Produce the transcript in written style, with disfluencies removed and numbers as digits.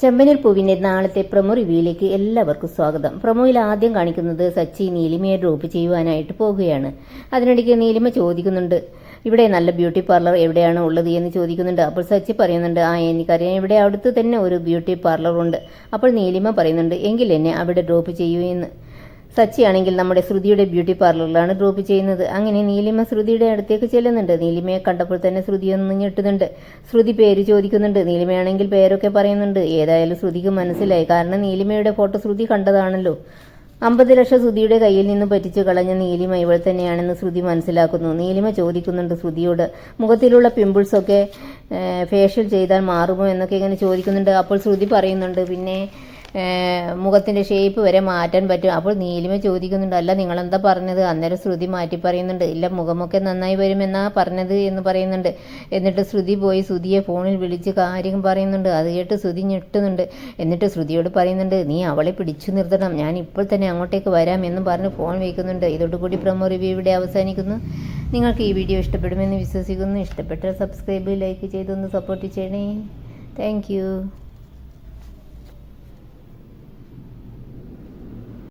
ചെമ്പനീർ പൂവിൻ്റെ നാളത്തെ പ്രൊമോ റിവ്യൂയിലേക്ക് എല്ലാവർക്കും സ്വാഗതം. പ്രൊമോയിൽ ആദ്യം കാണിക്കുന്നത് സച്ചി നീലിമയെ ഡ്രോപ്പ് ചെയ്യുവാനായിട്ട് പോകുകയാണ്. അതിനിടയ്ക്ക് നീലിമ ചോദിക്കുന്നുണ്ട്, ഇവിടെ നല്ല ബ്യൂട്ടി പാർലർ എവിടെയാണ് ഉള്ളത് എന്ന് ചോദിക്കുന്നുണ്ട്. അപ്പോൾ സച്ചി പറയുന്നുണ്ട്, എനിക്കറിയാം, ഇവിടെ അടുത്ത് തന്നെ ഒരു ബ്യൂട്ടി പാർലർ ഉണ്ട്. അപ്പോൾ നീലിമ പറയുന്നുണ്ട്, എങ്കിൽ എന്നെ അവിടെ ഡ്രോപ്പ് ചെയ്യൂ എന്ന്. സച്ചിയാണെങ്കിൽ നമ്മുടെ ശ്രുതിയുടെ ബ്യൂട്ടി പാർലറിലാണ് ഡ്രോപ്പ് ചെയ്യുന്നത്. അങ്ങനെ നീലിമ ശ്രുതിയുടെ അടുത്തേക്ക് ചെല്ലുന്നുണ്ട്. നീലിമയെ കണ്ടപ്പോൾ തന്നെ ശ്രുതി ഒന്ന് ഞെട്ടുന്നുണ്ട്. ശ്രുതി പേര് ചോദിക്കുന്നുണ്ട്. നീലിമയാണെങ്കിൽ പേരൊക്കെ പറയുന്നുണ്ട്. ഏതായാലും ശ്രുതിക്ക് മനസ്സിലായി, കാരണം നീലിമയുടെ ഫോട്ടോ ശ്രുതി കണ്ടതാണല്ലോ. 50 ലക്ഷം ശ്രുതിയുടെ കയ്യിൽ നിന്ന് പറ്റിച്ചു കളഞ്ഞ നീലിമ ഇവൾ തന്നെയാണെന്ന് ശ്രുതി മനസ്സിലാക്കുന്നു. നീലിമ ചോദിക്കുന്നുണ്ട് ശ്രുതിയോട്, മുഖത്തിലുള്ള പിമ്പിൾസൊക്കെ ഫേഷ്യൽ ചെയ്താൽ മാറുമോ എന്നൊക്കെ ഇങ്ങനെ ചോദിക്കുന്നുണ്ട്. അപ്പോൾ ശ്രുതി പറയുന്നുണ്ട്, പിന്നെ മുഖത്തിൻ്റെ ഷേപ്പ് വരെ മാറ്റാൻ പറ്റും. അപ്പോൾ നീലിമ ചോദിക്കുന്നുണ്ട്, അല്ല നിങ്ങളെന്താ പറഞ്ഞത്? അന്നേരം ശ്രുതി മാറ്റി പറയുന്നുണ്ട്, ഇല്ല മുഖമൊക്കെ നന്നായി വരുമെന്നാ പറഞ്ഞത് എന്ന് പറയുന്നുണ്ട്. എന്നിട്ട് ശ്രുതി പോയി ശ്രുതിയെ ഫോണിൽ വിളിച്ച് കാര്യം പറയുന്നുണ്ട്. അത് കേട്ട് ശ്രുതി ഞെട്ടുന്നുണ്ട്. എന്നിട്ട് ശ്രുതിയോട് പറയുന്നുണ്ട്, നീ അവളെ പിടിച്ചു നിർത്തണം, ഞാൻ ഇപ്പോൾ തന്നെ അങ്ങോട്ടേക്ക് വരാം എന്ന് പറഞ്ഞ് ഫോൺ വയ്ക്കുന്നുണ്ട്. ഇതോടുകൂടി പ്രൊമോ റിവ്യൂ ഇവിടെ അവസാനിക്കുന്നു. നിങ്ങൾക്ക് ഈ വീഡിയോ ഇഷ്ടപ്പെടുമെന്ന് വിശ്വസിക്കുന്നു. ഇഷ്ടപ്പെട്ടാൽ സബ്സ്ക്രൈബ്, ലൈക്ക് ചെയ്തൊന്ന് സപ്പോർട്ട് ചെയ്യണേ. താങ്ക്